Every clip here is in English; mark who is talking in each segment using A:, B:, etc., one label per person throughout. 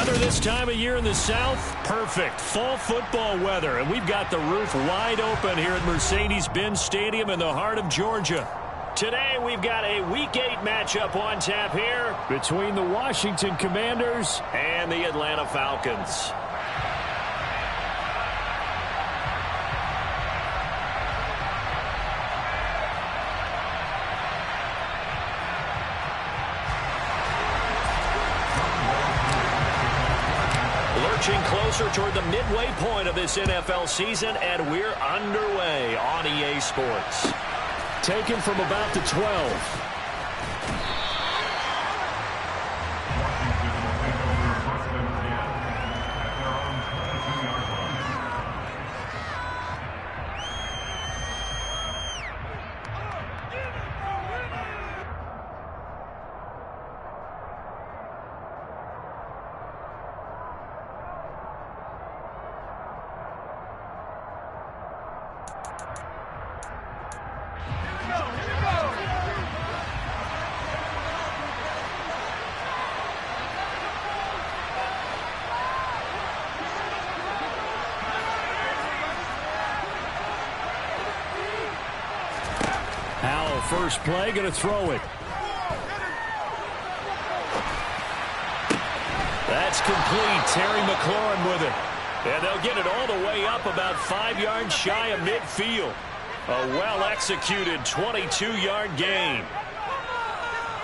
A: weather this time of year in the South? Perfect. Fall football weather. And we've got the roof wide open here at Mercedes-Benz Stadium in the heart of Georgia. Today we've got a Week 8 matchup on tap here between the Washington Commanders and the Atlanta Falcons. Lurching closer toward the midway point of this NFL season, and we're underway on EA Sports. Taken from about the 12. First play, going to throw it. That's complete. Terry McLaurin with it. And they'll get it all the way up about 5 yards shy of midfield. A well-executed 22-yard gain.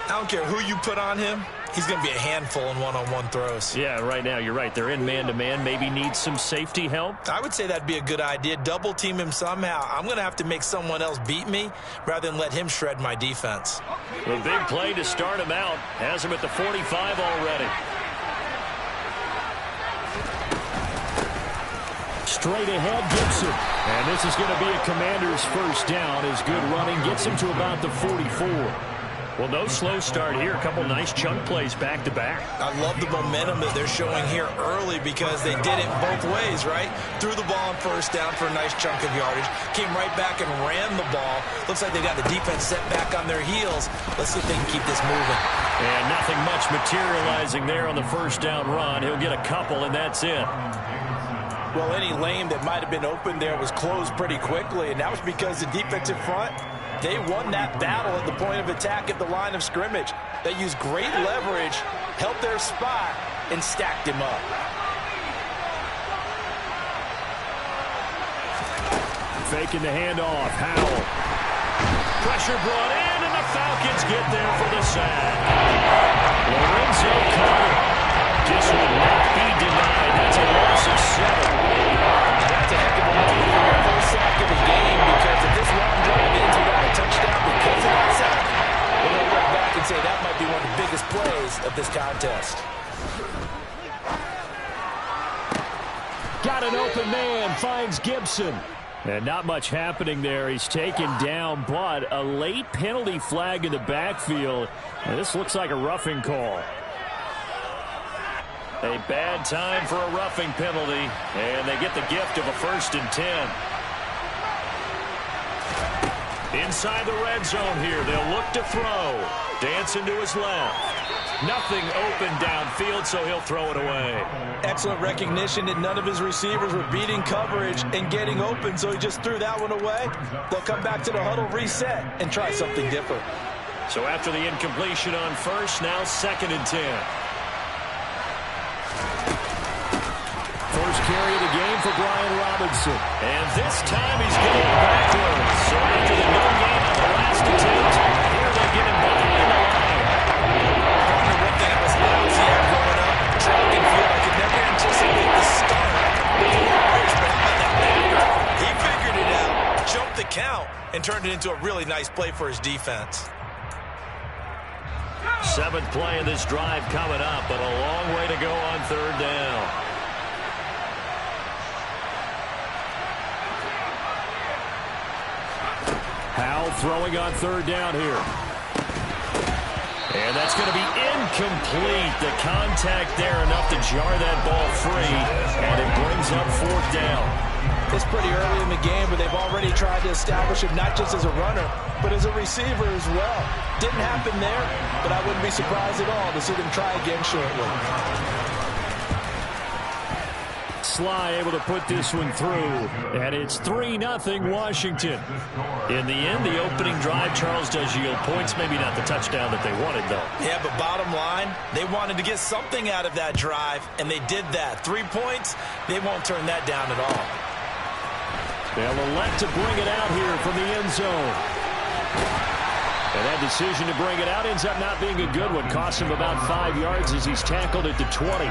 B: I don't care who you put on him. He's going to be a handful in one-on-one throws.
A: Yeah, right now, you're right. They're in man-to-man. Maybe needs some safety help.
B: I would say that'd be a good idea. Double team him somehow. I'm going to have to make someone else beat me rather than let him shred my defense.
A: The big play to start him out. Has him at the 45 already. Straight ahead, Gibson. And this is going to be a Commander's first down. His good running gets him to about the 44. Well, no slow start here. A couple nice chunk plays back-to-back.
B: I love the momentum that they're showing here early because they did it both ways, right? Threw the ball on first down for a nice chunk of yardage. Came right back and ran the ball. Looks like they got the defense set back on their heels. Let's see if they can keep this moving.
A: And nothing much materializing there on the first down run. He'll get a couple, and that's it.
C: Well, any lane that might have been open there was closed pretty quickly, and that was because the defensive front, they won that battle at the point of attack at the line of scrimmage. They used great leverage, held their spot, and stacked him up.
A: Faking the handoff. Howell. Pressure brought in, and the Falcons get there for the sack. Lorenzo Carter just would not be denied. That's a loss of 7.
C: That's a heck of a move for your first sack of the game, because if this long drive ends without a touchdown because of that sack, we're going to look back and say that might be one of the biggest plays of this contest.
A: Got an open man, finds Gibson. And not much happening there. He's taken down, but a late penalty flag in the backfield. And this looks like a roughing call. A bad time for a roughing penalty, and they get the gift of a 1st and 10. Inside the red zone here, they'll look to throw. Dancing to his left. Nothing open downfield, so he'll throw it away.
C: Excellent recognition that none of his receivers were beating coverage and getting open, so he just threw that one away. They'll come back to the huddle, reset, and try something different.
A: So after the incompletion on first, now 2nd and 10. First carry of the game for Brian Robinson. And this time he's going backwards. So after the no gain on the last attempt, here they get him behind the line.
B: One thing I was lousy at growing up, track and field, I could never anticipate the start. He figured it out, jumped the count, and turned it into a really nice play for his defense.
A: 7th play of this drive coming up, but a long way to go on 3rd down. Howell throwing on 3rd down here. And that's going to be incomplete. The contact there enough to jar that ball free, and it brings up 4th down.
C: It's pretty early in the game, but they've already tried to establish him not just as a runner, but as a receiver as well. Didn't happen there, but I wouldn't be surprised at all to see them try again shortly.
A: Sly able to put this one through. And it's 3-0 Washington. In the end, the opening drive, Charles, does yield points. Maybe not the touchdown that they wanted, though.
B: Yeah, but bottom line, they wanted to get something out of that drive, and they did that. 3 points, they won't turn that down at all.
A: They'll elect to bring it out here from the end zone. And that decision to bring it out ends up not being a good one. Costs him about 5 yards as he's tackled at the 20.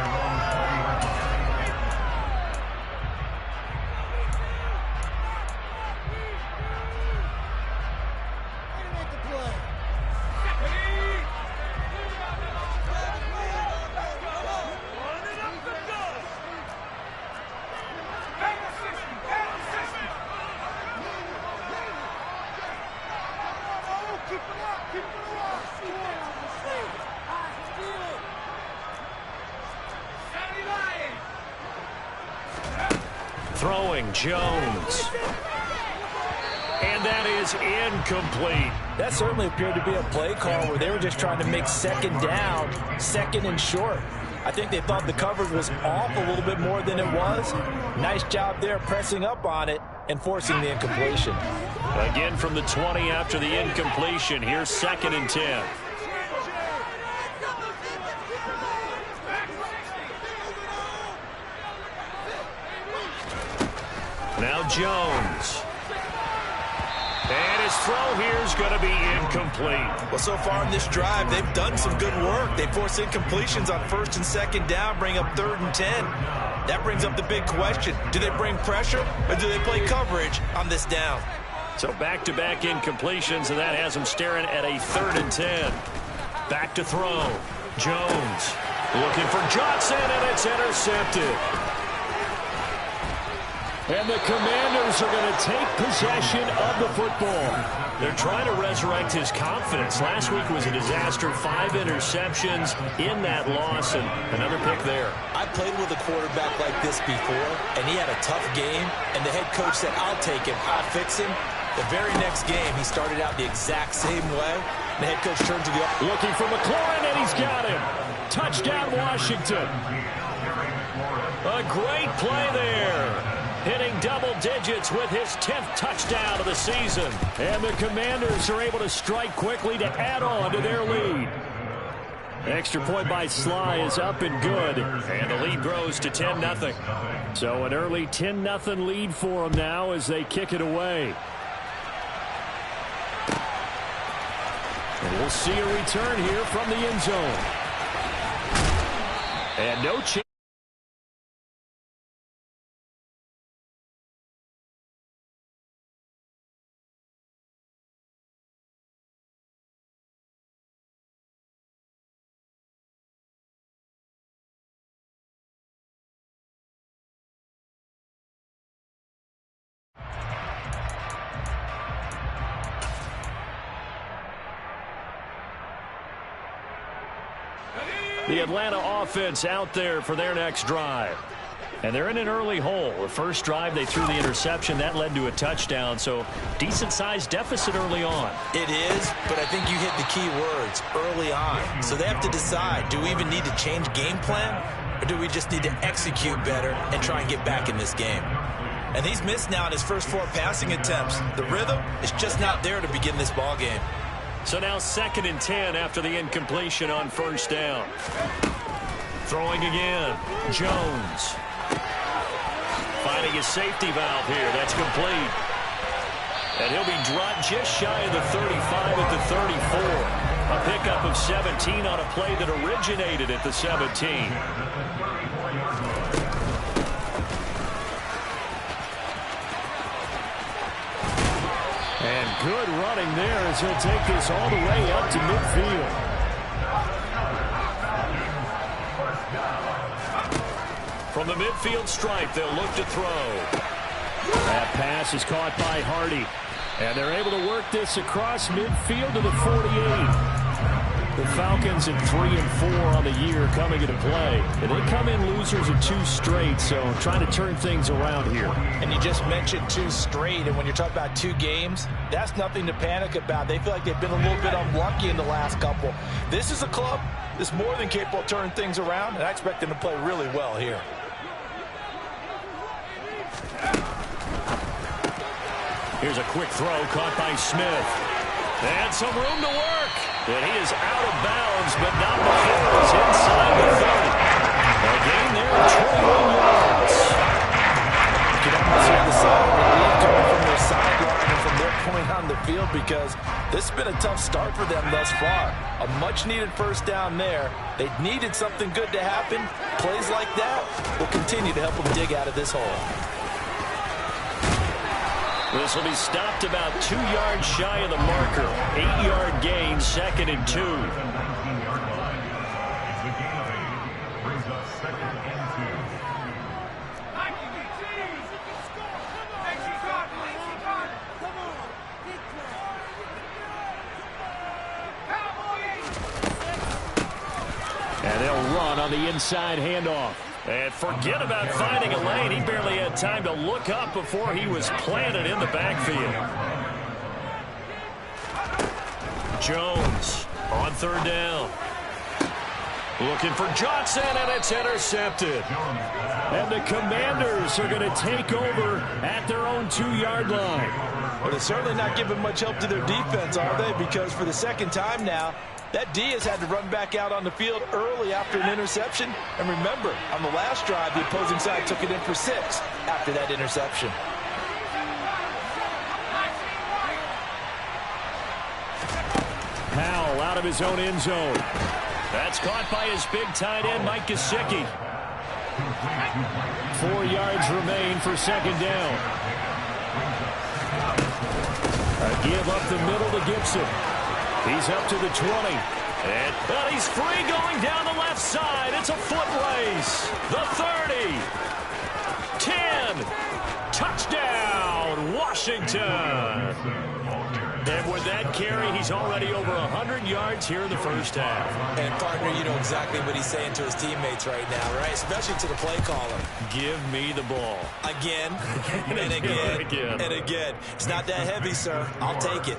A: Throwing Jones. And that is incomplete.
C: That certainly appeared to be a play call where they were just trying to make second down, second and short. I think they thought the coverage was off a little bit more than it was. Nice job there pressing up on it and forcing the incompletion.
A: Again from the 20 after the incompletion. Here's 2nd and 10. Now Jones. And his throw here is going to be incomplete.
B: Well, so far in this drive, they've done some good work. They force incompletions on 1st and 2nd down, bring up 3rd and 10. That brings up the big question. Do they bring pressure or do they play coverage on this down?
A: So back-to-back incompletions, and that has them staring at a 3rd and 10. Back to throw. Jones looking for Johnson, and it's intercepted. And the Commanders are going to take possession of the football. They're trying to resurrect his confidence. Last week was a disaster. 5 interceptions in that loss, and another pick there.
B: I played with a quarterback like this before, and he had a tough game, and the head coach said, I'll take him, I'll fix him. The very next game, he started out the exact same way. The head coach turned to the...
A: Looking for McLaurin, and he's got him. Touchdown, Washington. A great play there. Hitting double digits with his 10th touchdown of the season. And the Commanders are able to strike quickly to add on to their lead. Extra point by Sly is up and good. And the lead grows to 10-0. So an early 10-0 lead for them now as they kick it away. And we'll see a return here from the end zone. And no chance. The Atlanta offense out there for their next drive. And they're in an early hole. The first drive, they threw the interception. That led to a touchdown, so decent-sized deficit early on.
B: It is, but I think you hit the key words, early on. So they have to decide, do we even need to change game plan, or do we just need to execute better and try and get back in this game? And he's missed now in his first 4 passing attempts. The rhythm is just not there to begin this ball game.
A: So now 2nd and 10 after the incompletion on 1st down. Throwing again. Jones. Finding a safety valve here. That's complete. And he'll be dropped just shy of the 35 at the 34. A pickup of 17 on a play that originated at the 17. And good running there as he'll take this all the way up to midfield. From the midfield stripe, they'll look to throw. That pass is caught by Hardy. And they're able to work this across midfield to the 48. The Falcons at 3-4 on the year coming into play. And they come in losers of 2 straight, so trying to turn things around here.
C: And you just mentioned 2 straight, and when you're talking about 2 games, that's nothing to panic about. They feel like they've been a little bit unlucky in the last couple. This is a club that's more than capable of turning things around, and I expect them to play really well here.
A: Here's a quick throw caught by Smith. And some room to work. And he is out of bounds, but not before he's inside the 30. A gain there of 21 yards.
C: You can almost hear the sound of relief coming from their sideline and from their point on the field, because this has been a tough start for them thus far. A much-needed first down there. They needed something good to happen. Plays like that will continue to help them dig out of this hole.
A: This will be stopped about 2 yards shy of the marker. 8-yard gain, 2nd and 2. And they'll run on the inside handoff. And forget about finding a lane. He barely had time to look up before he was planted in the backfield. Jones on 3rd down. Looking for Johnson, and it's intercepted. And the Commanders are going to take over at their own 2-yard line.
C: Well, they're certainly not giving much help to their defense, are they? Because for the second time now, that D has had to run back out on the field early after an interception. And remember, on the last drive, the opposing side took it in for 6 after that interception.
A: Powell out of his own end zone. That's caught by his big tight end, Mike Gesicki. 4 yards remain for 2nd down. A give up the middle to Gibson. He's up to the 20. And he's free going down the left side. It's a foot race. The 30. 10. Touchdown, Washington. And with that carry, he's already over 100 yards here in the first half.
B: And, partner, you know exactly what he's saying to his teammates right now, right? Especially to the play caller.
A: Give me the ball.
B: Again, and again, and again. It's not that heavy, sir. I'll take it.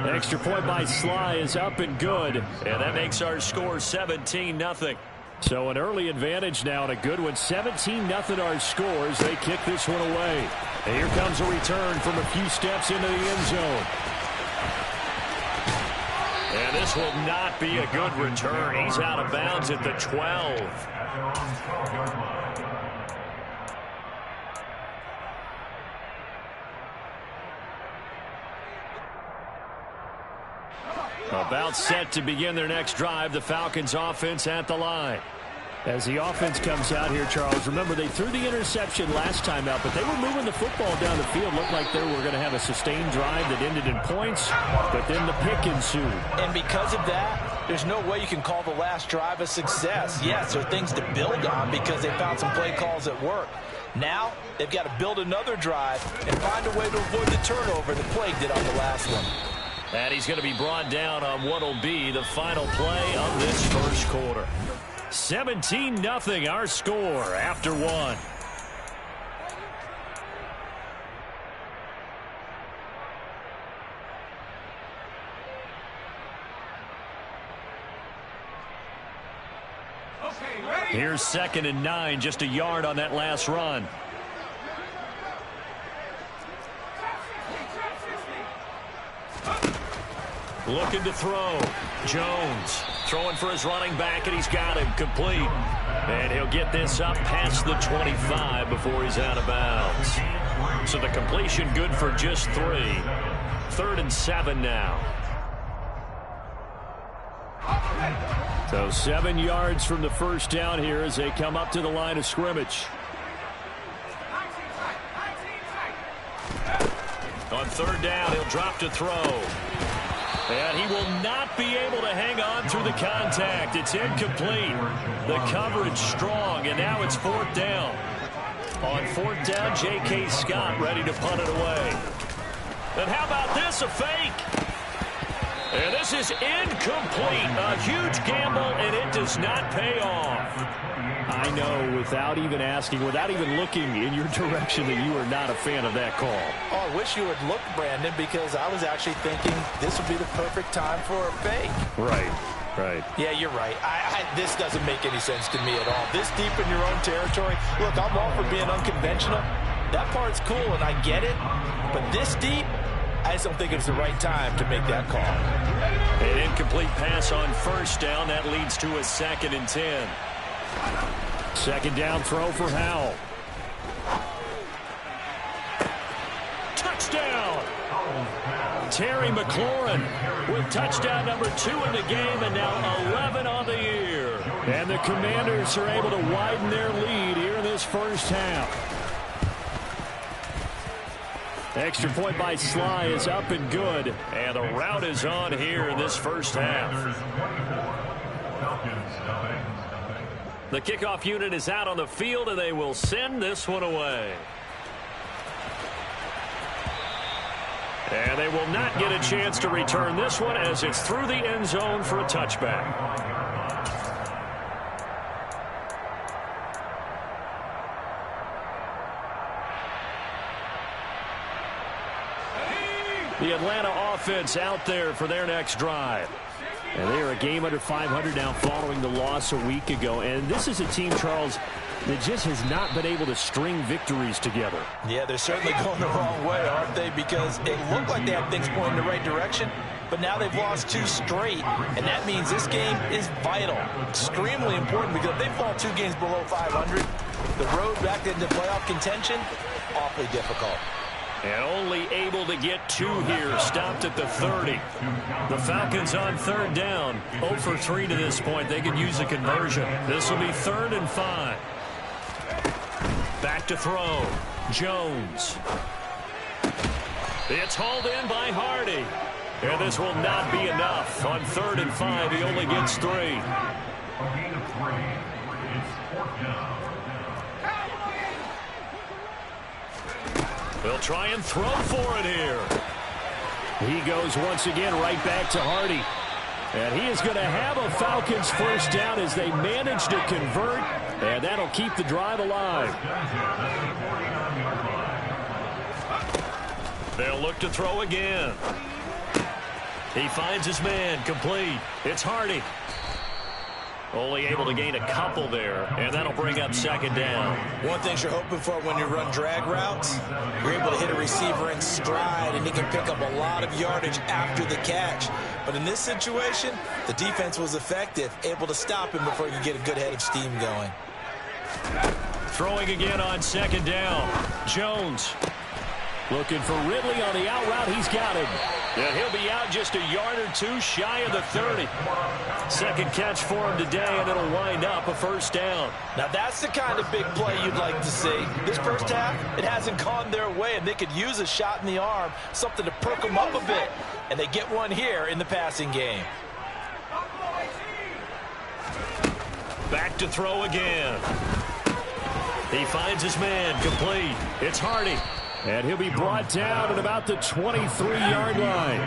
A: Extra point by Sly is up and good. And that makes our score 17-0. So an early advantage now, and a good one. 17-0 our score as they kick this one away. And here comes a return from a few steps into the end zone. And this will not be a good return. He's out of bounds at the 12. About set to begin their next drive. The Falcons offense at the line. As the offense comes out here, Charles, remember they threw the interception last time out, but they were moving the football down the field. Looked like they were going to have a sustained drive that ended in points, but then the pick ensued.
C: And because of that, there's no way you can call the last drive a success. Yes, there are things to build on because they found some play calls that work. Now, they've got to build another drive and find a way to avoid the turnover that plagued it on the last one.
A: And he's going to be brought down on what will be the final play of this first quarter. 17-0 our score after 1. Here's 2nd and 9, just a yard on that last run. Looking to throw. Jones throwing for his running back, and he's got him complete. And he'll get this up past the 25 before he's out of bounds. So the completion good for just 3. 3rd and 7 now. So 7 yards from the first down here as they come up to the line of scrimmage. On 3rd down, he'll drop to throw. And he will not be able to hang on through the contact. It's incomplete. The coverage strong, and now it's 4th down. On 4th down, J.K. Scott ready to punt it away. And how about this, a fake? And this is incomplete. A huge gamble, and it does not pay off. I know, without even asking, without even looking in your direction, that you are not a fan of that call.
C: Oh, I wish you would look, Brandon, because I was actually thinking this would be the perfect time for a fake.
A: Right.
C: Yeah, you're right. This doesn't make any sense to me at all. This deep in your own territory. Look, I'm all for being unconventional, that part's cool, and I get it. But this deep, I just don't think it's the right time to make that call.
A: An incomplete pass on first down. That leads to a 2nd and 10. Second down throw for Howell. Touchdown! Terry McLaurin with touchdown number 2 in the game, and now 11 on the year. And the Commanders are able to widen their lead here in this first half. Extra point by Sly is up and good. And the route is on here in this first half. The kickoff unit is out on the field, and they will send this one away. And they will not get a chance to return this one as it's through the end zone for a touchback. The Atlanta offense out there for their next drive. And they are a game under 500 now following the loss a week ago. And this is a team, Charles, that just has not been able to string victories together.
C: Yeah, they're certainly going the wrong way, aren't they? Because it looked like they had things pointing in the right direction, but now they've lost 2 straight, and that means this game is vital, extremely important, because if they fall 2 games below 500, the road back into playoff contention, awfully difficult.
A: And only able to get 2 here, stopped at the 30. The Falcons on 3rd down, 0 for 3 to this point. They could use a conversion. This will be 3rd and 5. Back to throw. Jones. It's hauled in by Hardy. And this will not be enough. On 3rd and 5, he only gets 3. They'll try and throw for it here. He goes once again right back to Hardy. And he is going to have a Falcons first down as they manage to convert. And that'll keep the drive alive. They'll look to throw again. He finds his man, complete. It's Hardy. Only able to gain a couple there, and that'll bring up 2nd down.
B: One thing you're hoping for when you run drag routes, you're able to hit a receiver in stride, and he can pick up a lot of yardage after the catch. But in this situation, the defense was effective, able to stop him before he could get a good head of steam going.
A: Throwing again on 2nd down. Jones looking for Ridley on the out route. He's got him. And he'll be out just a yard or 2 shy of the 30. Second catch for him today, and it'll wind up a first down.
C: Now that's the kind of big play you'd like to see. This first half, it hasn't gone their way, and they could use a shot in the arm, something to perk them up a bit. And they get one here in the passing game.
A: Back to throw again. He finds his man, complete. It's Hardy. And he'll be brought down at about the 23-yard line.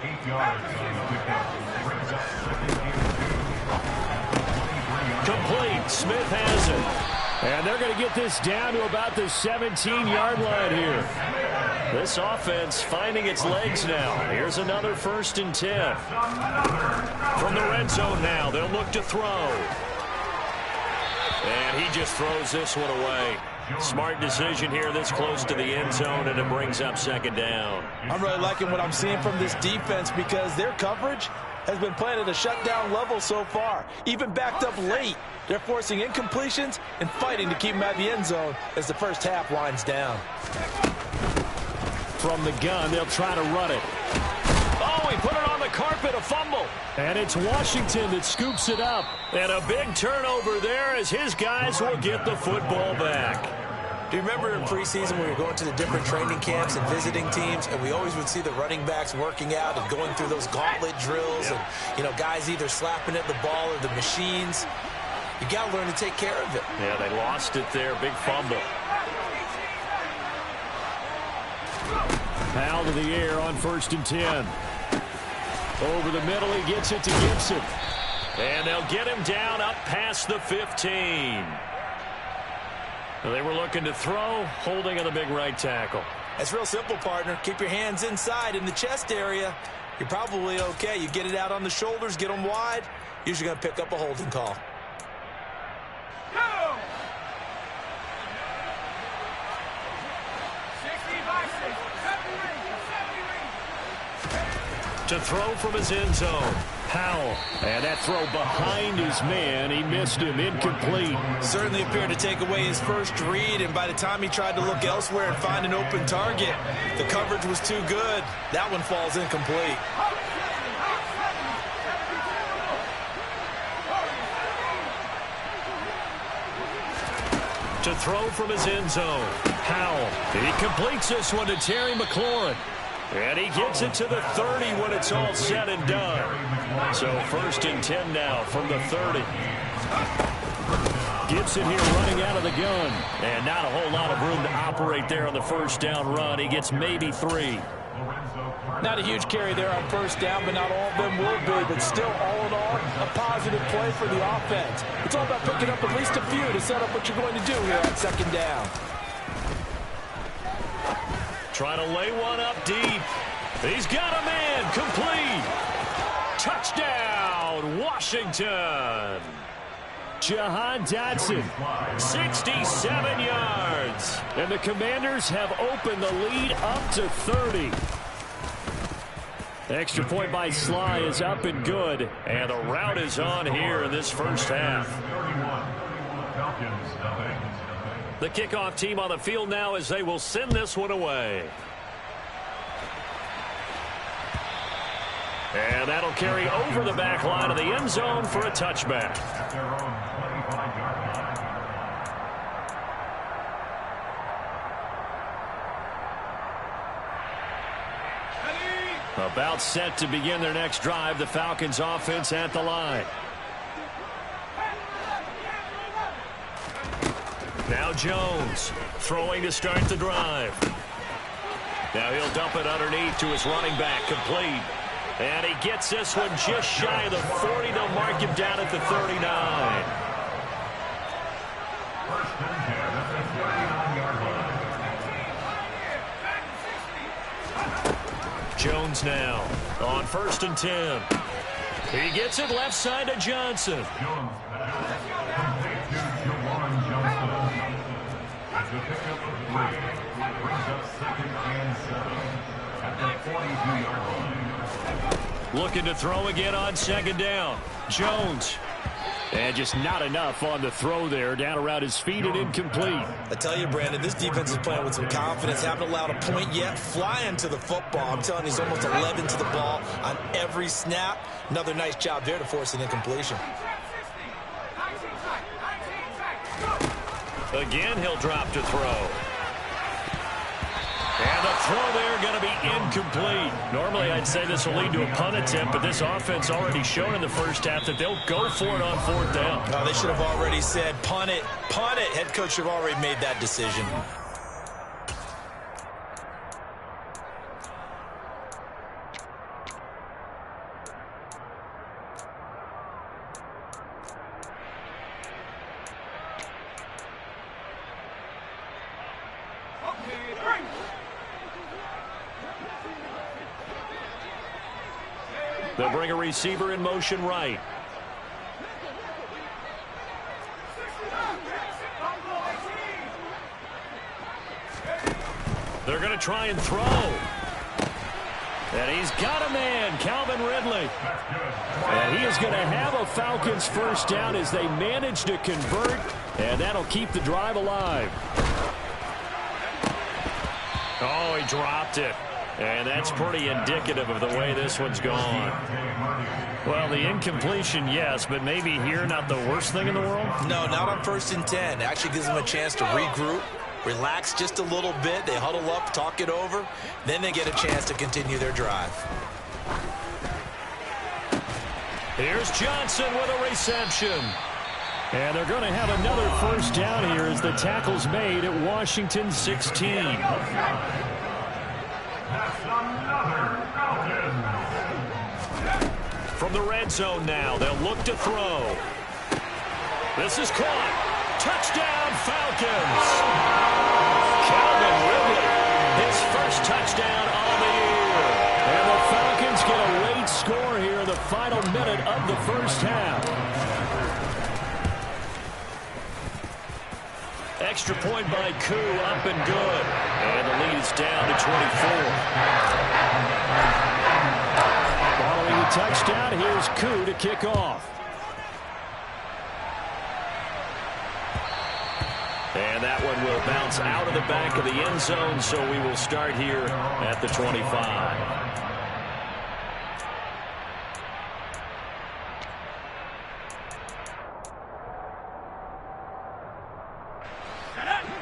D: 8 yards.
A: Complete. Smith has it. And they're going to get this down to about the 17-yard line here. This offense finding its legs now. Here's another 1st and 10. From the red zone now, they'll look to throw. And he just throws this one away. Smart decision here this close to the end zone, and it brings up 2nd down.
C: I'm really liking what I'm seeing from this defense because their coverage has been playing at a shutdown level so far. Even backed up late, they're forcing incompletions and fighting to keep them out of the end zone as the first half winds down.
A: From the gun, they'll try to run it. Oh, he put it on the carpet, a fumble. And it's Washington that scoops it up. And a big turnover there as his guys will get the football back.
B: Do you remember in preseason when we were going to the different training camps and visiting teams, and we always would see the running backs working out and going through those gauntlet drills, and, you know, guys either slapping at the ball or the machines. You got to learn to take care of it.
A: Yeah, they lost it there. Big fumble. Powell to the air on 1st and 10. Over the middle, he gets it to Gibson. And they'll get him down up past the 15. They were looking to throw, holding on the big right tackle.
B: It's real simple, partner. Keep your hands inside in the chest area. You're probably okay. You get it out on the shoulders, get them wide. Usually going to pick up a holding call.
A: To throw from his end zone. Powell. And that throw behind his man. He missed him. Incomplete.
B: Certainly appeared to take away his first read, and by the time he tried to look elsewhere and find an open target, the coverage was too good. That one falls incomplete.
A: To throw from his end zone. Powell. He completes this one to Terry McLaurin. And he gets it to the 30 when it's all said and done. So 1st and 10 now from the 30. Gibson here running out of the gun. And not a whole lot of room to operate there on the first down run. He gets maybe 3.
C: Not a huge carry there on first down, but not all of them will be. But still, all in all, a positive play for the offense. It's all about picking up at least a few to set up what you're going to do here on 2nd down.
A: Trying to lay one up deep. He's got a man. Complete. Touchdown, Washington. Jahan Dotson, 67 yards. And the Commanders have opened the lead up to 30. Extra point by Sly is up and good. And the route is on here in this first half. The kickoff team on the field now as they will send this one away. And that'll carry over the back line of the end zone for a touchback. About set to begin their next drive, the Falcons offense at the line. Now Jones throwing to start the drive. Now he'll dump it underneath to his running back, complete. And he gets this one just shy of the 40. They'll mark him down at the 39. Jones now on 1st and 10. He gets it left side to Johnson. Looking to throw again on 2nd down. Jones. And just not enough on the throw there. Down around his feet and incomplete.
B: I tell you, Brandon, this defense is playing with some confidence. Haven't allowed a point yet. Flying to the football. I'm telling you, he's almost 11 to the ball on every snap. Another nice job there to force an incompletion.
A: Again, he'll drop to throw. And the throw there going to be incomplete. Normally, I'd say this will lead to a punt attempt, but this offense already shown in the first half that they'll go for it on 4th down.
B: No, they should have already said, punt it, punt it. Head coach should have already made that decision.
A: They'll bring a receiver in motion right. They're going to try and throw. And he's got a man, Calvin Ridley. And he is going to have a Falcons first down as they manage to convert. And that'll keep the drive alive. Oh, he dropped it. And that's pretty indicative of the way this one's gone. Well, the incompletion, yes, but maybe here not the worst thing in the world?
B: No, not on 1st and 10. It actually gives them a chance to regroup, relax just a little bit. They huddle up, talk it over. Then they get a chance to continue their drive.
A: Here's Johnson with a reception. And they're going to have another first down here as the tackle's made at Washington 16. From the red zone now, they'll look to throw. This is caught. Touchdown, Falcons. Calvin Ridley, his first touchdown on the year. And the Falcons get a late score here in the final minute of the first half. Extra point by Koo, up and good. And the lead is down to 24. touchdown. Here's Koo to kick off. And that one will bounce out of the back of the end zone, so we will start here at the 25.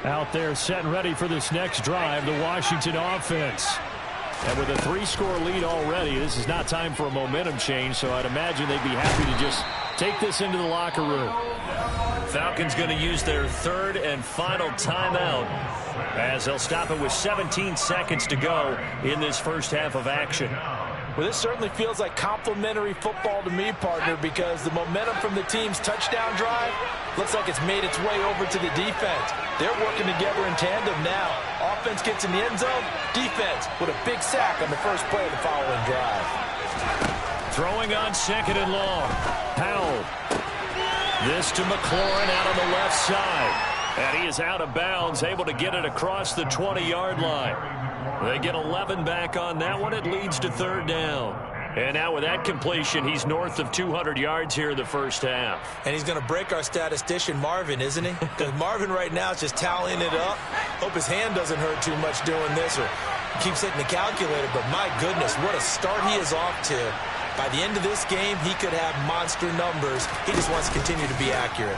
A: Out there set and ready for this next drive, the Washington offense. And with a 3-score lead already, this is not time for a momentum change, so I'd imagine they'd be happy to just take this into the locker room. Falcons going to use their third and final timeout as they'll stop it with 17 seconds to go in this first half of action.
C: Well, this certainly feels like complimentary football to me, partner, because the momentum from the team's touchdown drive looks like it's made its way over to the defense. They're working together in tandem now. Offense gets in the end zone. Defense with a big sack on the first play of the following drive.
A: Throwing on second and long. Powell. This to McLaurin out on the left side. And he is out of bounds, able to get it across the 20-yard line. They get 11 back on that one. It leads to third down. And now with that completion, he's north of 200 yards here in the first half.
B: And he's going to break our statistician, Marvin, isn't he? Because Marvin right now is just tallying it up. Hope his hand doesn't hurt too much doing this or keeps hitting the calculator. But my goodness, what a start he is off to. By the end of this game, he could have monster numbers. He just wants to continue to be accurate.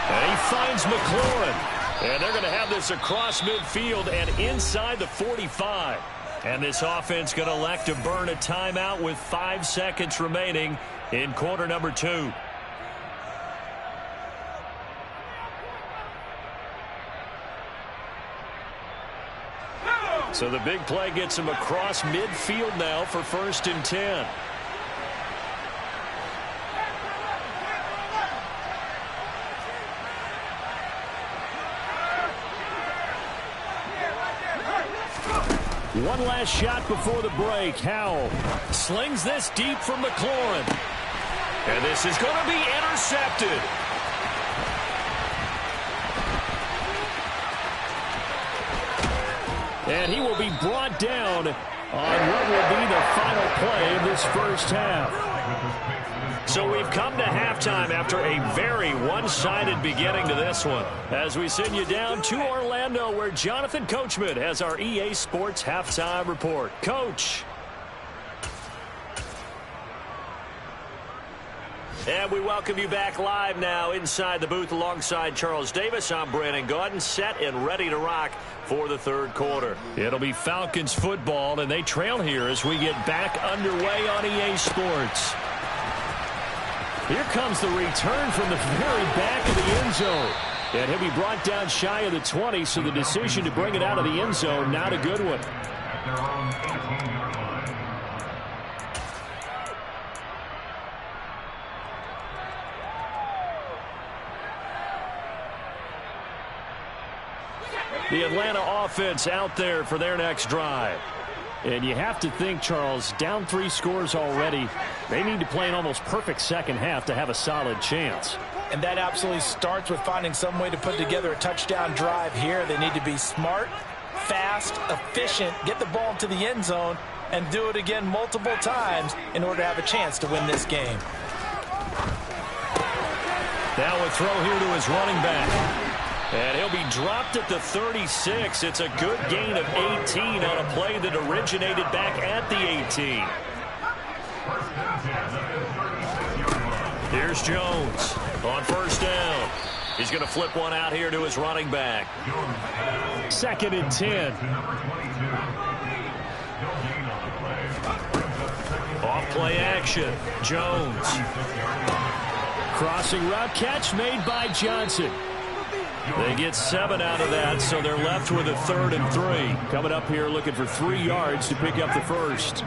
A: And he finds McLaurin. And they're going to have this across midfield and inside the 45. And this offense going to elect to burn a timeout with 5 seconds remaining in quarter number 2. So the big play gets him across midfield now for 1st and 10. One last shot before the break. Howell slings this deep from McLaurin. And this is going to be intercepted. And he will be brought down on what will be the final play of this first half. So we've come to halftime after a very one-sided beginning to this one, as we send you down to Orlando, where Jonathan Coachman has our EA Sports Halftime Report. Coach. And we welcome you back live now inside the booth alongside Charles Davis. I'm Brandon Gaudin, set and ready to rock for the third quarter. It'll be Falcons football, and they trail here as we get back underway on EA Sports. Here comes the return from the very back of the end zone. And he'll be brought down shy of the 20, so the decision to bring it out of the end zone, not a good one. The Atlanta offense out there for their next drive. And you have to think, Charles, down 3 scores already. They need to play an almost perfect second half to have a solid chance.
C: And that absolutely starts with finding some way to put together a touchdown drive here. They need to be smart, fast, efficient, get the ball into the end zone, and do it again multiple times in order to have a chance to win this game.
A: Now a throw here to his running back. And he'll be dropped at the 36. It's a good gain of 18 on a play that originated back at the 18. Here's Jones on first down. He's going to flip one out here to his running back. 2nd and 10. Off play action. Jones. Crossing route catch made by Johnson. They get 7 out of that, so they're left with a 3rd and 3. Coming up here looking for 3 yards to pick up the first.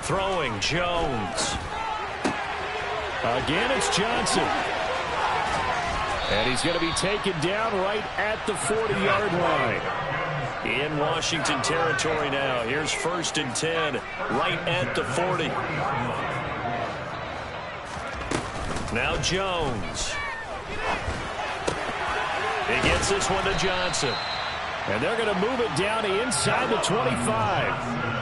A: Throwing, Jones. Again, it's Johnson. And he's going to be taken down right at the 40-yard line. In Washington territory now. Here's 1st and 10, right at the 40. Now Jones. He gets this one to Johnson. And they're going to move it down to inside the 25.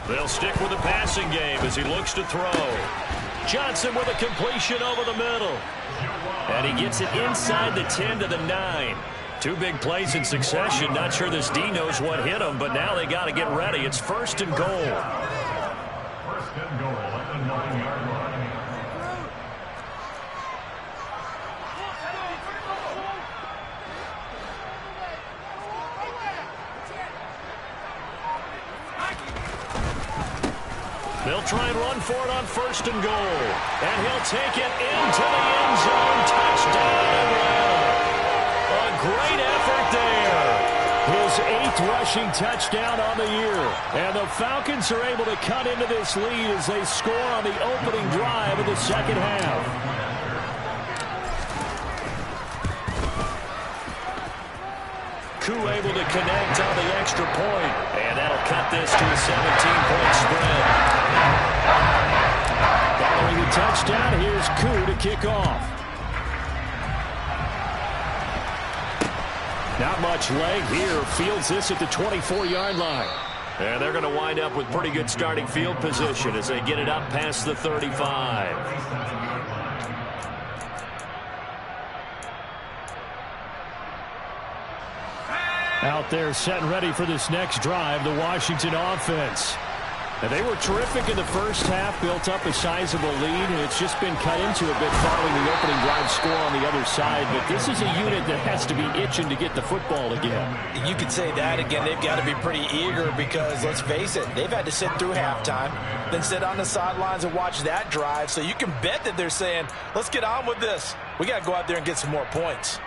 A: They'll stick with the passing game as he looks to throw. Johnson with a completion over the middle. And he gets it inside the 10 to the 9. Two big plays in succession. Not sure this D knows what hit him, but now they got to get ready. It's 1st and goal.
D: 1st and goal at the 9-yard line.
A: They'll try and run for it on 1st and goal. And he'll take it into the end zone. Touchdown. A great effort there. His 8th rushing touchdown on the year. And the Falcons are able to cut into this lead as they score on the opening drive of the second half. Koo able to connect on the extra point. And that'll cut this to a 17-point spread. Following the touchdown, here's Koo to kick off. Not much leg here. Fields this at the 24-yard line. And they're going to wind up with pretty good starting field position as they get it up past the 35. Out there set and ready for this next drive, the Washington offense. And they were terrific in the first half, built up a sizable lead, and it's just been cut into a bit following the opening drive score on the other side. But this is a unit that has to be itching to get the football again.
C: You could say that again. They've got to be pretty eager because, let's face it, they've had to sit through halftime, then sit on the sidelines and watch that drive. So you can bet that they're saying, let's get on with this. We got to go out there and get some more points.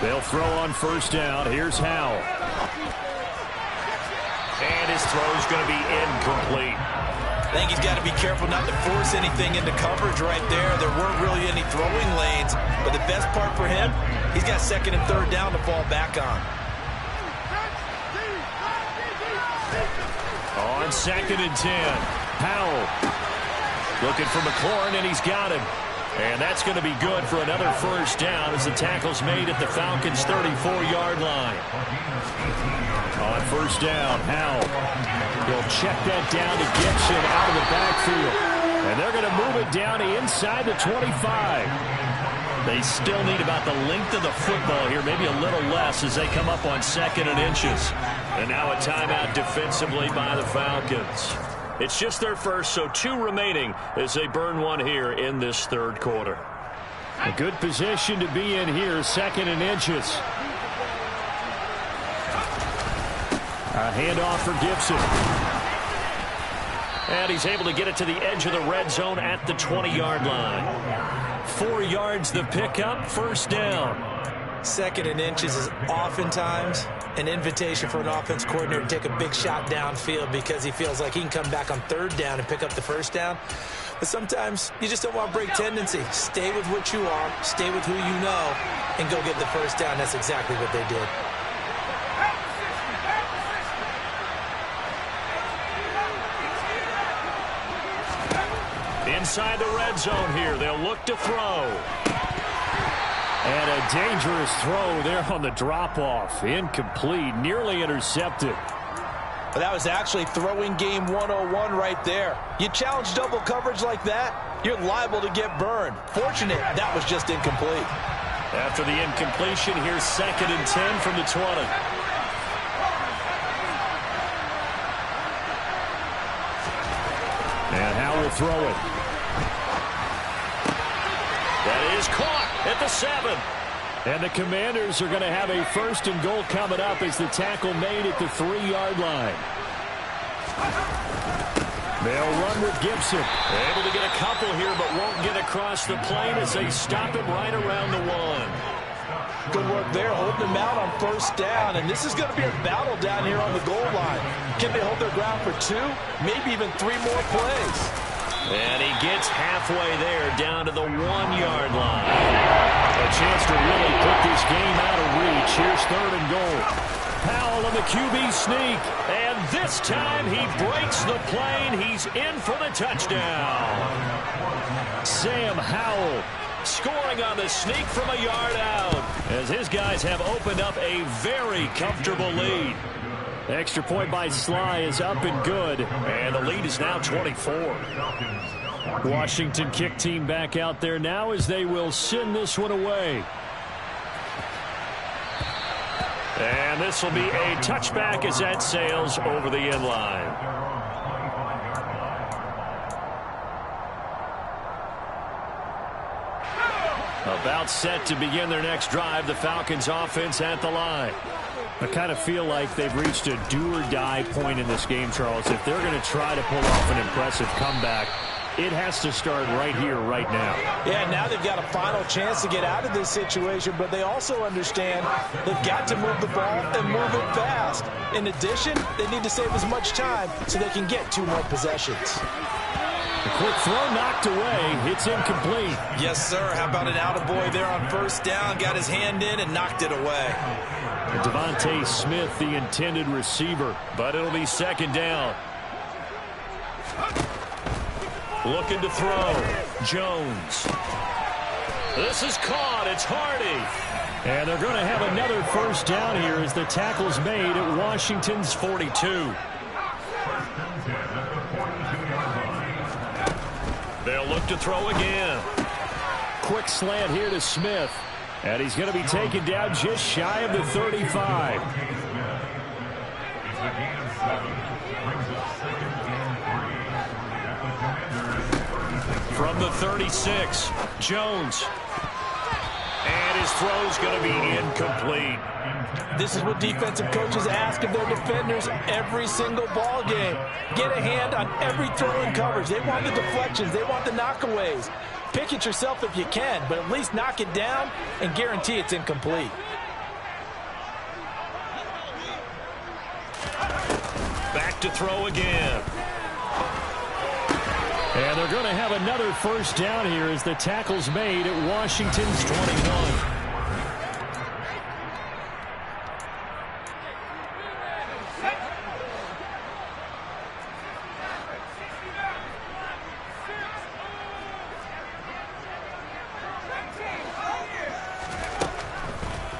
A: They'll throw on 1st down. Here's Howell. And his throw's going to be incomplete.
B: I think he's got to be careful not to force anything into coverage right there. There weren't really any throwing lanes. But the best part for him, he's got 2nd and 3rd down to fall back on.
A: On 2nd and 10, Howell looking for McLaurin, and he's got him. And that's going to be good for another 1st down as the tackle's made at the Falcons' 34-yard line. On 1st down, Howell. He'll check that down to Gibson out of the backfield. And they're going to move it down to inside the 25. They still need about the length of the football here, maybe a little less as they come up on 2nd and inches. And now a timeout defensively by the Falcons. It's just their first, so 2 remaining as they burn one here in this 3rd quarter. A good position to be in here, 2nd and inches. A handoff for Gibson. And he's able to get it to the edge of the red zone at the 20-yard line. 4 yards the pickup, 1st down.
B: 2nd and inches is oftentimes an invitation for an offense coordinator to take a big shot downfield because he feels like he can come back on 3rd down and pick up the 1st down. But sometimes you just don't want to break tendency. Stay with what you are, stay with who you know, and go get the 1st down. That's exactly what they did.
A: Inside the red zone here, they'll look to throw. And a dangerous throw there on the drop-off. Incomplete, nearly intercepted.
C: But that was actually throwing game 101 right there. You challenge double coverage like that, you're liable to get burned. Fortunate, that was just incomplete.
A: After the incompletion, here's 2nd and 10 from the 20. And Howell will throw it. That is caught at the 7. And the Commanders are going to have a 1st and goal coming up as the tackle made at the 3-yard line. They'll run with Gibson. Able to get a couple here, but won't get across the plane as they stop him right around the 1.
C: Good work there, holding him out on first down. And this is going to be a battle down here on the goal line. Can they hold their ground for 2, maybe even 3 more plays?
A: And he gets halfway there, down to the 1-yard line. A chance to really put this game out of reach. Here's 3rd and goal. Powell on the QB sneak. And this time he breaks the plane. He's in for the touchdown. Sam Howell scoring on the sneak from a yard out, as his guys have opened up a very comfortable lead. Extra point by Sly is up and good, and the lead is now 24. Washington kick team back out there now as they will send this one away. And this will be a touchback as that sails over the end line. About set to begin their next drive, the Falcons offense at the line. I kind of feel like they've reached a do-or-die point in this game, Charles. If they're going to try to pull off an impressive comeback, it has to start right here, right now.
C: Yeah, now they've got a final chance to get out of this situation, but they also understand they've got to move the ball and move it fast. In addition, they need to save as much time so they can get 2 more possessions.
A: A quick throw knocked away. It's incomplete.
B: Yes, sir. How about an attaboy there on first down? Got his hand in and knocked it away.
A: Devontae Smith, the intended receiver, but it'll be 2nd down. Looking to throw. Jones. This is caught. It's Hardy. And they're going to have another first down here as the tackle's made at Washington's 42. They'll look to throw again. Quick slant here to Smith. And he's going to be taken down just shy of the 35. From the 36, Jones. And his throw's going to be incomplete.
C: This is what defensive coaches ask of their defenders every single ball game. Get a hand on every throw in coverage. They want the deflections. They want the knockaways. Pick it yourself if you can, but at least knock it down and guarantee it's incomplete.
A: Back to throw again. And they're going to have another first down here as the tackle's made at Washington's 21.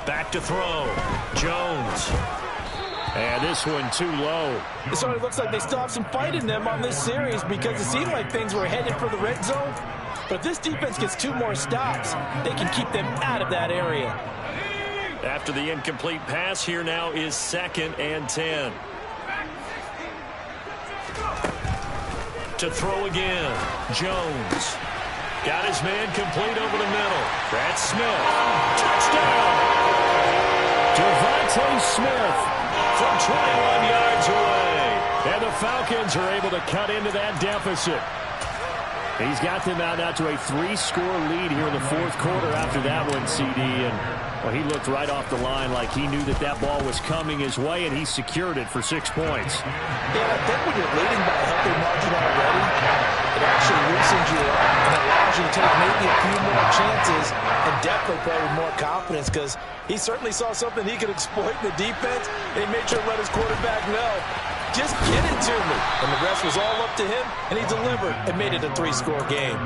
A: Back to throw. Jones. And this one too low.
C: It certainly looks like they still have some fight in them on this series because it seemed like things were headed for the red zone. But if this defense gets 2 more stops, they can keep them out of that area.
A: After the incomplete pass, here now is 2nd and 10. To throw again. Jones. Got his man complete over the middle. That's Smith. Touchdown! Devontae Smith from 21 yards away. And the Falcons are able to cut into that deficit. He's got them out now to a 3-score lead here in the 4th quarter after that one, CD. And well, he looked right off the line like he knew that that ball was coming his way, and he secured it for 6 points.
C: Yeah, I think when you're leading by a healthy margin already, it actually loosens you up and allows you to take maybe a few more chances and definitely play with more confidence because he certainly saw something he could exploit in the defense, and he made sure to let his quarterback know, just get it to me. And the rest was all up to him, and he delivered and made it a 3-score game.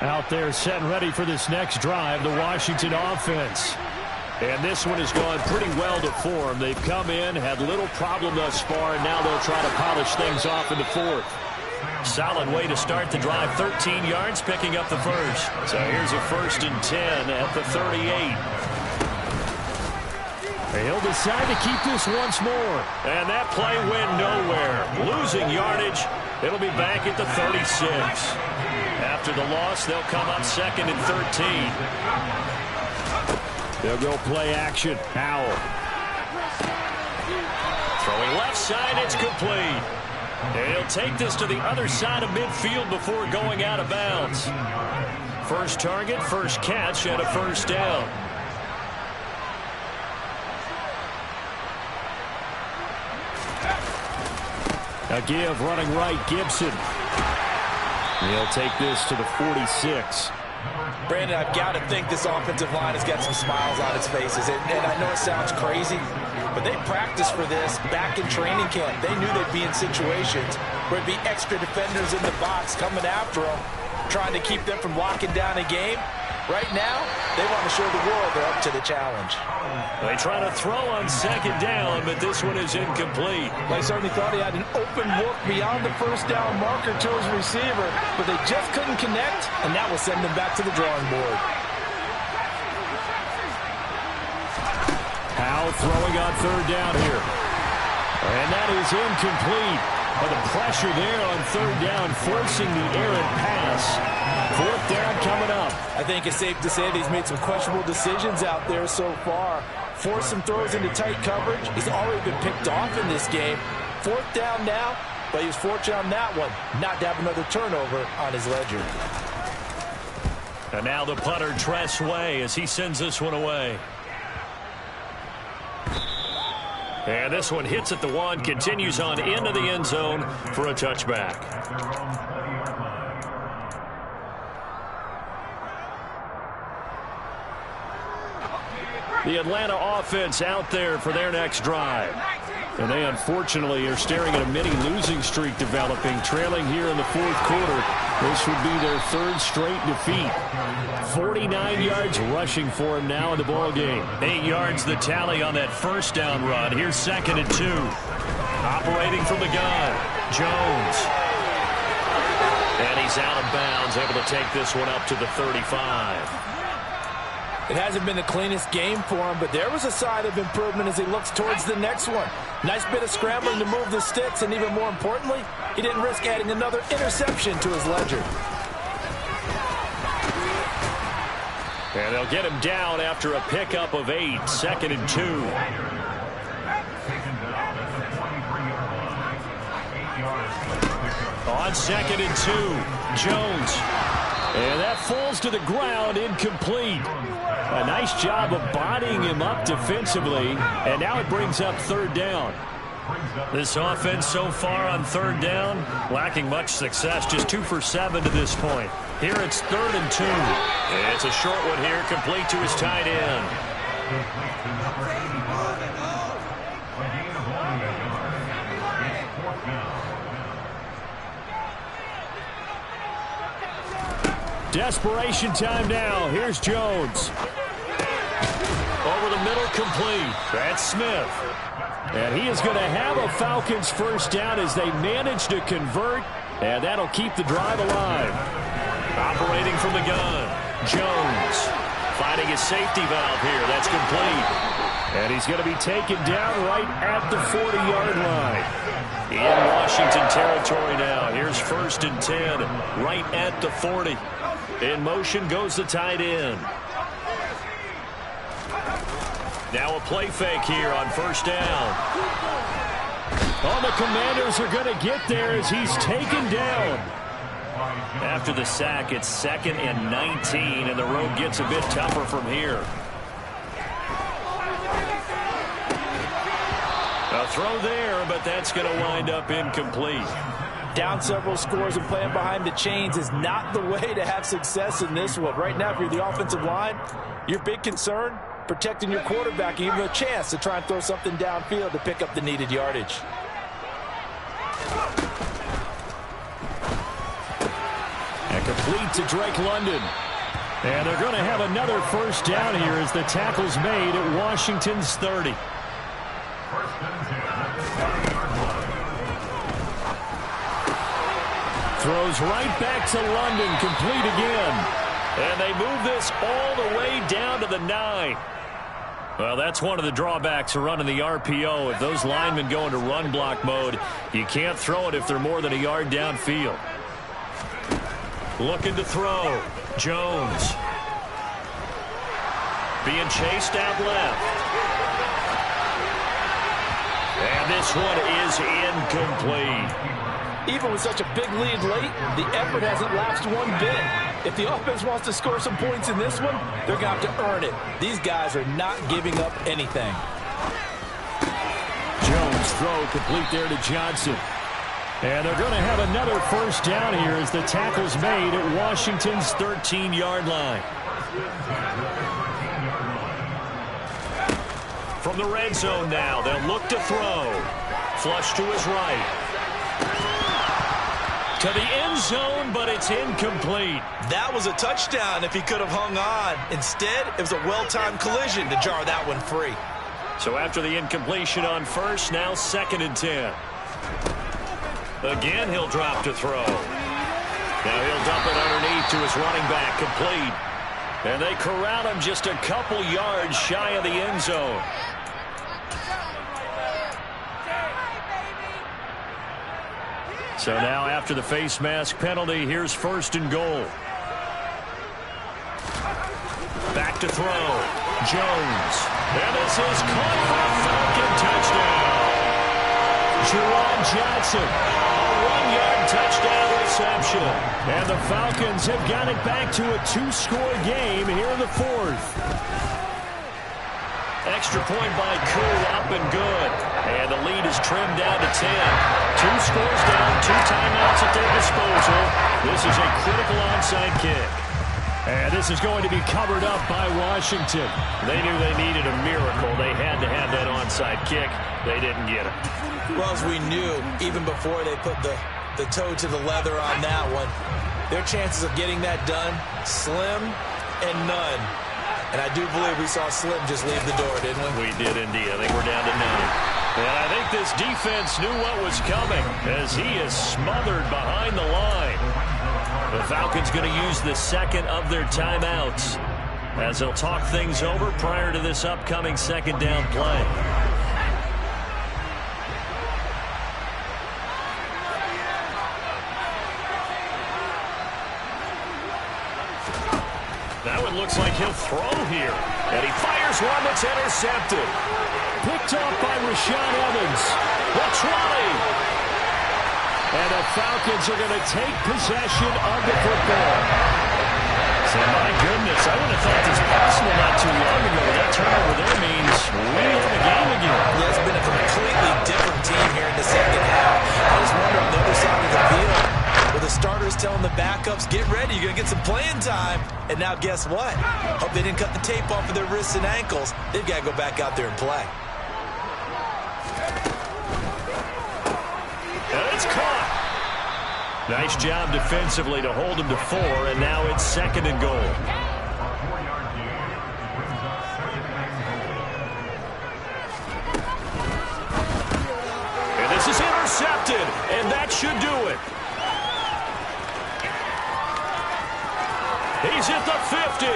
A: Out there set and ready for this next drive, the Washington offense. And this one has gone pretty well to form. They've come in, had little problem thus far, and now they'll try to polish things off in the 4th. Solid way to start the drive. 13 yards, picking up the first. So here's a 1st and 10 at the 38. He'll decide to keep this once more. And that play went nowhere. Losing yardage. It'll be back at the 36. After the loss, they'll come up 2nd and 13. They'll go play action. Howell. Throwing left side, it's complete. And he'll take this to the other side of midfield before going out of bounds. First target, first catch, and a first down. A give running right, Gibson. He'll take this to the 46.
C: Brandon, I've got to think this offensive line has got some smiles on its faces. And I know it sounds crazy, but they practiced for this back in training camp. They knew they'd be in situations where it'd be extra defenders in the box coming after them, trying to keep them from locking down a game. Right now, they want to show the world they're up to the challenge.
A: They try to throw on second down, but this one is incomplete.
C: They certainly thought he had an open look beyond the first down marker to his receiver, but they just couldn't connect, and that will send them back to the drawing board.
A: Howe throwing on third down here. And that is incomplete. But the pressure there on third down, forcing the errant pass. Fourth down coming up.
C: I think it's safe to say that he's made some questionable decisions out there so far. Forced some throws into tight coverage. He's already been picked off in this game. Fourth down now, but he was fortunate on that one, not to have another turnover on his ledger.
A: And now the punter, Tress Way, as he sends this one away. And this one hits at the 1, continues on into the end zone for a touchback. The Atlanta offense out there for their next drive. And they unfortunately are staring at a mini losing streak developing, trailing here in the fourth quarter. This would be their third straight defeat. 49 yards rushing for him now in the ball game. 8 yards the tally on that first down run. Here's 2nd and 2. Operating from the gun, Jones. And he's out of bounds, able to take this one up to the 35.
C: It hasn't been the cleanest game for him, but there was a sign of improvement as he looks towards the next one. Nice bit of scrambling to move the sticks, and even more importantly, he didn't risk adding another interception to his ledger.
A: And they'll get him down after a pickup of 8, 2nd and 2. On 2nd and 2, Jones. And that falls to the ground, incomplete. A nice job of bodying him up defensively, and now it brings up third down. This offense so far on third down, lacking much success, just 2 for 7 to this point. Here it's 3rd and 2. It's a short one here, complete to his tight end. Desperation time now. Here's Jones. Over the middle, complete. That's Smith. And he is going to have a Falcons first down as they manage to convert, and that'll keep the drive alive. Operating from the gun, Jones. Finding his safety valve here. That's complete. And he's going to be taken down right at the 40-yard line. In Washington territory now. Here's 1st and 10, right at the 40. In motion goes the tight end. Now a play fake here on first down. Oh, the Commanders are going to get there as he's taken down. After the sack, it's 2nd and 19, and the road gets a bit tougher from here. A throw there, but that's going to wind up incomplete.
C: Down several scores and playing behind the chains is not the way to have success in this one. Right now, if you're the offensive line, your big concern, protecting your quarterback and giving him a chance to try and throw something downfield to pick up the needed yardage.
A: And complete to Drake London. And they're going to have another first down here as the tackle's made at Washington's 30. Throws right back to London, complete again. And they move this all the way down to the 9. Well, that's one of the drawbacks of running the RPO. If those linemen go into run block mode, you can't throw it if they're more than a yard downfield. Looking to throw, Jones. Being chased out left. And And this one is incomplete.
C: Even with such a big lead late, the effort hasn't lapsed one bit. If the offense wants to score some points in this one, they're going to have to earn it. These guys are not giving up anything.
A: Jones throw complete there to Johnson. And they're going to have another first down here as the tackle's made at Washington's 13-yard line. From the red zone now, they'll look to throw. Flush to his right. To the end zone, but it's incomplete.
B: That was a touchdown if he could have hung on. Instead, it was a well-timed collision to jar that one free.
A: So after the incompletion on first, now 2nd and 10. Again, he'll drop to throw. Now he'll dump it underneath to his running back, complete. And they corral him just a couple yards shy of the end zone. So now after the face mask penalty, here's 1st and goal. Back to throw. Jones. And this is caught for a Falcon touchdown. Jerron Johnson. A 1-yard touchdown reception. And the Falcons have got it back to a 2-score game here in the 4th. Extra point by Koo, up and good. And the lead is trimmed down to 10. 2 scores down, 2 timeouts at their disposal. This is a critical onside kick. And this is going to be covered up by Washington. They knew they needed a miracle. They had to have that onside kick. They didn't get it.
B: Well, as we knew, even before they put the toe to the leather on that one, their chances of getting that done, slim and none. And I do believe we saw Slim just leave the door, didn't we?
A: We did indeed. I think we're down to 9. And I think this defense knew what was coming as he is smothered behind the line. The Falcons going to use the 2nd of their timeouts as they'll talk things over prior to this upcoming 2nd down play. That one looks like he'll throw here. And he fires one that's intercepted. Picked off by Rashaan Evans. The 20. And the Falcons are going to take possession of the football. So, my goodness, I would have thought this possible not too long ago. That turnover there means we have a game again.
B: Yeah, it's been a completely different team here in the 2nd half. I just wonder on the other side of the field, where the starters telling the backups, get ready, you're going to get some playing time. And now guess what? Hope they didn't cut the tape off of their wrists and ankles. They've got to go back out there and play.
A: And it's caught. Nice job defensively to hold him to 4, and now it's 2nd and goal. And this is intercepted, and that should do it. He's at the 50.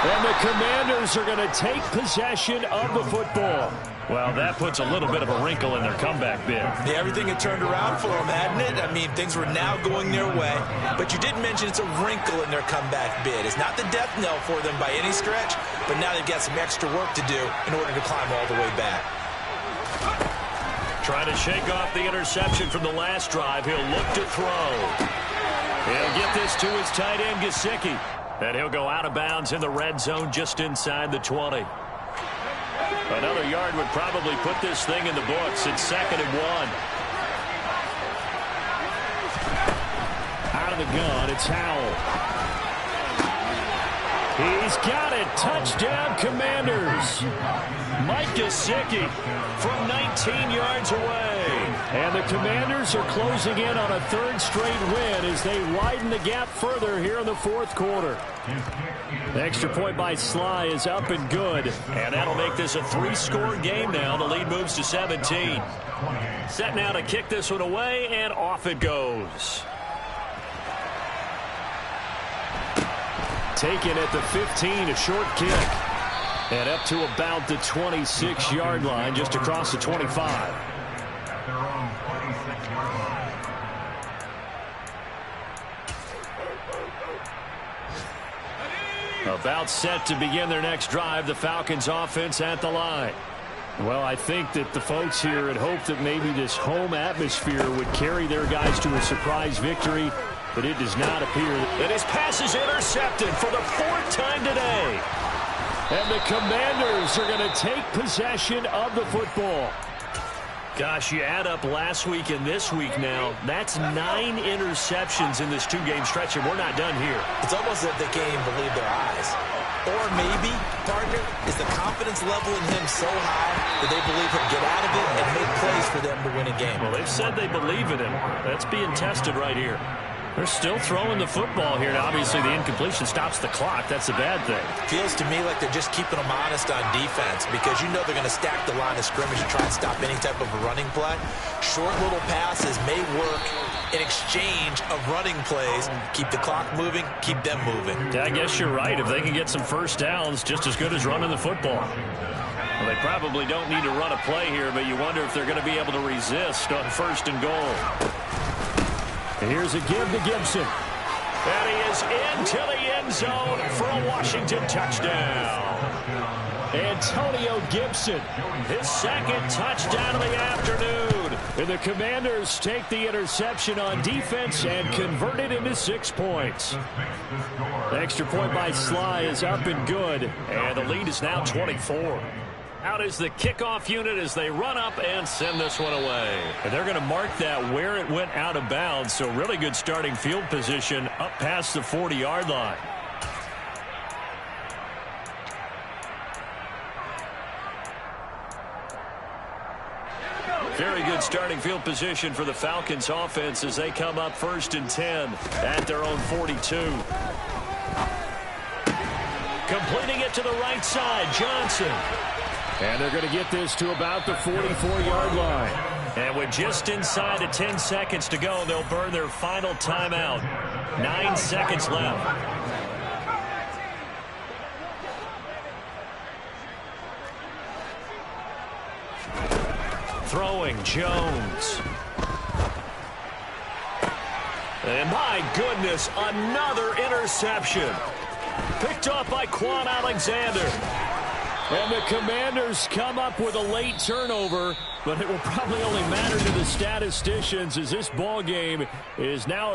A: And the Commanders are going to take possession of the football. Well, that puts a little bit of a wrinkle in their comeback bid.
B: Yeah, everything had turned around for them, hadn't it? I mean, things were now going their way. But you did mention it's a wrinkle in their comeback bid. It's not the death knell for them by any stretch, but now they've got some extra work to do in order to climb all the way back.
A: Trying to shake off the interception from the last drive. He'll look to throw. He'll get this to his tight end, Gesicki. And he'll go out of bounds in the red zone just inside the 20. Another yard would probably put this thing in the books. It's 2nd and 1. Out of the gun, it's Howell. He's got it. Touchdown, Commanders. Mike Gesicki from 19 yards away. And the Commanders are closing in on a 3rd straight win as they widen the gap further here in the 4th quarter. The extra point by Sly is up and good. And that'll make this a 3-score game now. The lead moves to 17. Set now to kick this one away, and off it goes. Taken at the 15, a short kick. And up to about the 26-yard line, just across the 25. About set to begin their next drive, the Falcons offense at the line. Well, I think that the folks here had hoped that maybe this home atmosphere would carry their guys to a surprise victory, but it does not appear. And his pass is intercepted for the 4th time today. And the Commanders are going to take possession of the football. Gosh, you add up last week and this week now, that's 9 interceptions in this 2-game stretch, and we're not done here.
B: It's almost as if they can't even believe their eyes. Or maybe, partner, is the confidence level in him so high that they believe he'll get out of it and make plays for them to win a game.
A: Well, they've said they believe in him. That's being tested right here. They're still throwing the football here. Now, obviously, the incompletion stops the clock. That's a bad thing.
B: Feels to me like they're just keeping them honest on defense because you know they're going to stack the line of scrimmage and try and stop any type of a running play. Short little passes may work in exchange of running plays. Keep the clock moving, keep them moving.
A: Yeah, I guess you're right. If they can get some first downs, just as good as running the football. Well, they probably don't need to run a play here, but you wonder if they're going to be able to resist on 1st and goal. Here's a give to Gibson. And he is into the end zone for a Washington touchdown. Antonio Gibson, his 2nd touchdown of the afternoon. And the Commanders take the interception on defense and convert it into 6 points. The extra point by Sly is up and good. And the lead is now 24. Out is the kickoff unit as they run up and send this one away. And they're going to mark that where it went out of bounds. So really good starting field position up past the 40-yard line. Very good starting field position for the Falcons offense as they come up 1st and 10 at their own 42. Completing it to the right side, Johnson. And they're going to get this to about the 44-yard line. And with just inside of 10 seconds to go, they'll burn their final timeout. 9 seconds left. Throwing Jones. And my goodness, another interception. Picked off by Quan Alexander. And the Commanders come up with a late turnover, but it will probably only matter to the statisticians as this ball game is now